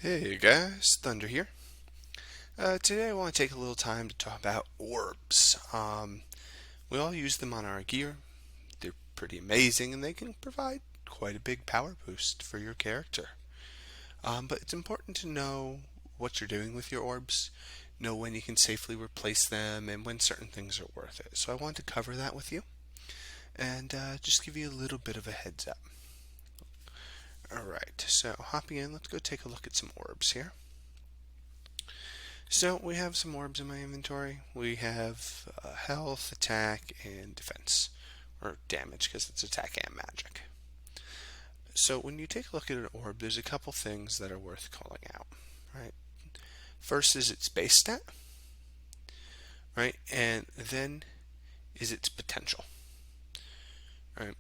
Hey guys, Thunder here. Today I want to take a little time to talk about orbs. We all use them on our gear. They're pretty amazing and they can provide quite a big power boost for your character. But it's important to know what you're doing with your orbs, know when you can safely replace them, and when certain things are worth it. So I want to cover that with you and just give you a little bit of a heads up. Alright, so hopping in, let's go take a look at some orbs here. So we have some orbs in my inventory. We have health, attack, and defense, or damage because it's attack and magic. So when you take a look at an orb, there's a couple things that are worth calling out, right? First is its base stat, right? And then is its potential, right?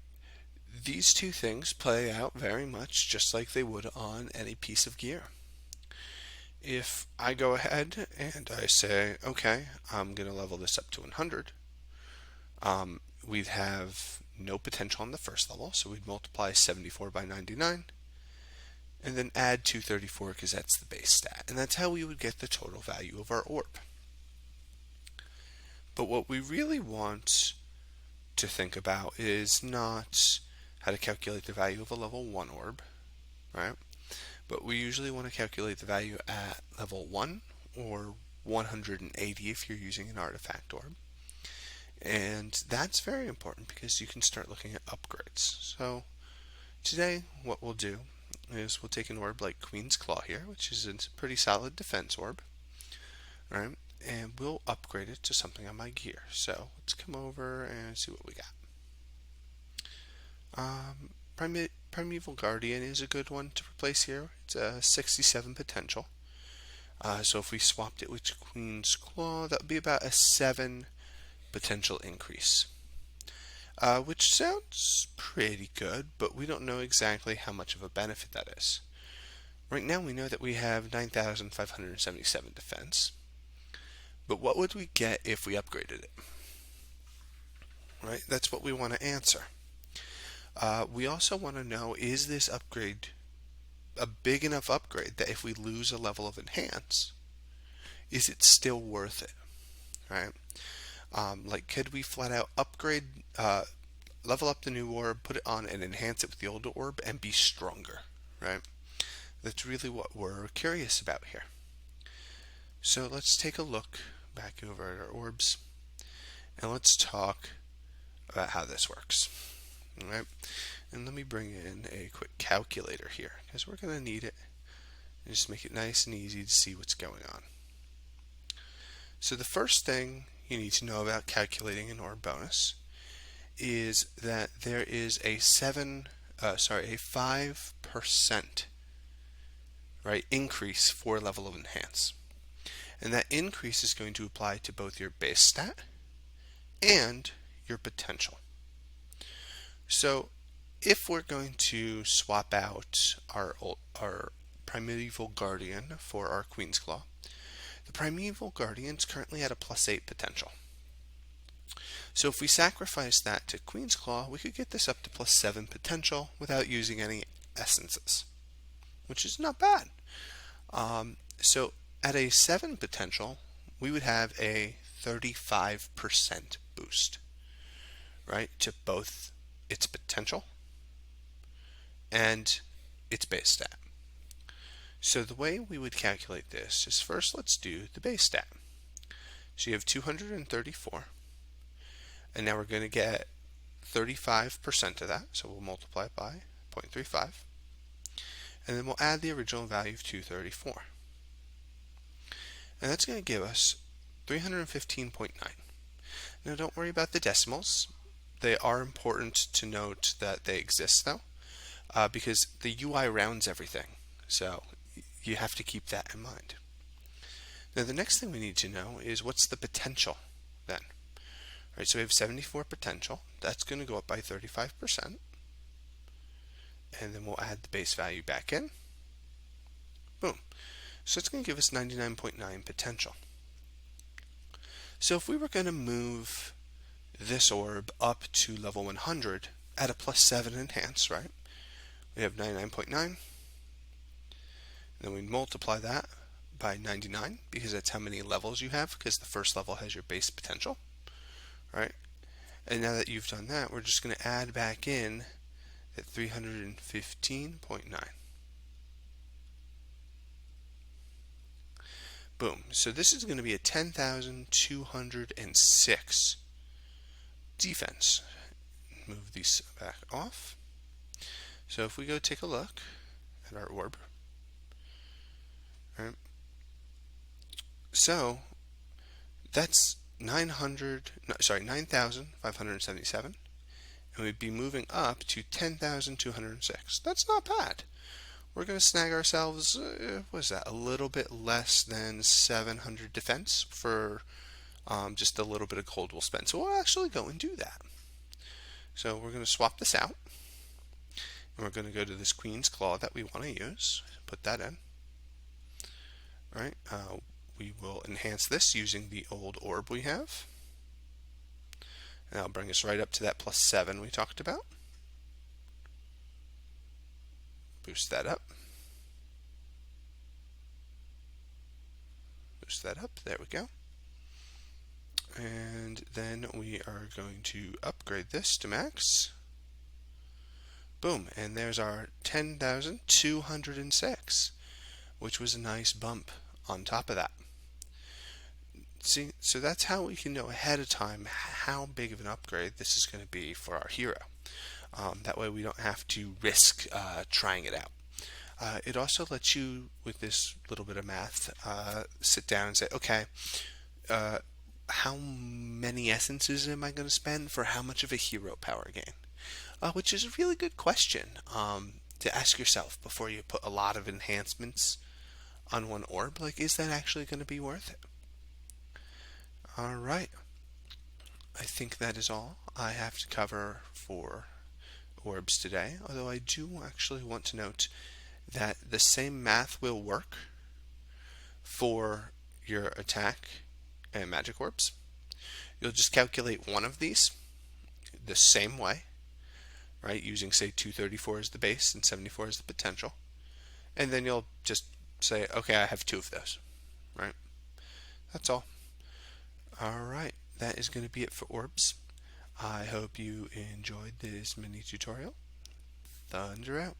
These two things play out very much just like they would on any piece of gear. If I go ahead and I say, okay, I'm going to level this up to 100, we'd have no potential on the first level, so we'd multiply 74 by 99, and then add 234 because that's the base stat. And that's how we would get the total value of our orb. But what we really want to think about is not how to calculate the value of a level 1 orb, right? But we usually want to calculate the value at level 1 or 180 if you're using an artifact orb. And that's very important because you can start looking at upgrades. So today what we'll do is we'll take an orb like Queen's Claw here, which is a pretty solid defense orb, right? And we'll upgrade it to something on my gear. So let's come over and see what we got. Primeval Guardian is a good one to replace here. It's a 67 potential. So if we swapped it with Queen's Claw, that would be about a 7 potential increase. Which sounds pretty good, but we don't know exactly how much of a benefit that is. Right now we know that we have 9,577 defense. But what would we get if we upgraded it? Right? That's what we want to answer. We also want to know, is this upgrade a big enough upgrade that if we lose a level of enhance, is it still worth it? Right? Like, could we flat out upgrade, level up the new orb, put it on, and enhance it with the older orb and be stronger? Right? That's really what we're curious about here. So let's take a look back over at our orbs and let's talk about how this works. Alright, and let me bring in a quick calculator here because we're going to need it and just make it nice and easy to see what's going on. So the first thing you need to know about calculating an orb bonus is that there is a 5% right increase for level of enhance, and that increase is going to apply to both your base stat and your potential. So if we're going to swap out our Primeval Guardian for our Queen's Claw, the Primeval Guardian is currently at a +8 potential. So if we sacrifice that to Queen's Claw, we could get this up to +7 potential without using any essences, which is not bad. So at a 7 potential, we would have a 35% boost, right, to both its potential and its base stat. So the way we would calculate this is, first let's do the base stat. So you have 234, and now we're going to get 35% of that, so we'll multiply it by 0.35, and then we'll add the original value of 234. And that's going to give us 315.9. Now don't worry about the decimals. They are important to note that they exist though, because the UI rounds everything, so you have to keep that in mind. Now the next thing we need to know is what's the potential then. Right, so we have 74 potential, that's going to go up by 35%, and then we'll add the base value back in. Boom. So it's going to give us 99.9 potential. So if we were going to move this orb up to level 100 at a +7 enhance, right? We have 99.9, then we multiply that by 99 because that's how many levels you have, because the first level has your base potential, right? And now that you've done that, we're just going to add back in at 315.9. Boom. So this is going to be a 10,206 defense. Move these back off. So if we go take a look at our orb, right? So that's 9,577, and we'd be moving up to 10,206. That's not bad. We're going to snag ourselves, what is that, a little bit less than 700 defense for just a little bit of gold we'll spend. So we'll actually go and do that. So we're going to swap this out, and we're going to go to this Queen's Claw that we want to use. Put that in. All right. We will enhance this using the old orb we have. And that'll bring us right up to that +7 we talked about. Boost that up. Boost that up. There we go. And then we are going to upgrade this to max. Boom. And there's our 10,206, which was a nice bump on top of that. See, so that's how we can know ahead of time how big of an upgrade this is going to be for our hero. That way we don't have to risk trying it out. It also lets you, with this little bit of math, sit down and say, okay, how many essences am I going to spend for how much of a hero power gain? Which is a really good question to ask yourself before you put a lot of enhancements on one orb. Like, is that actually going to be worth it? Alright, I think that is all I have to cover for orbs today, although I do actually want to note that the same math will work for your attack and magic orbs. You'll just calculate one of these the same way, right, using say 234 as the base and 74 as the potential, and then you'll just say, okay, I have two of those, right? That's all. Alright, that is going to be it for orbs. I hope you enjoyed this mini tutorial. Thunder out.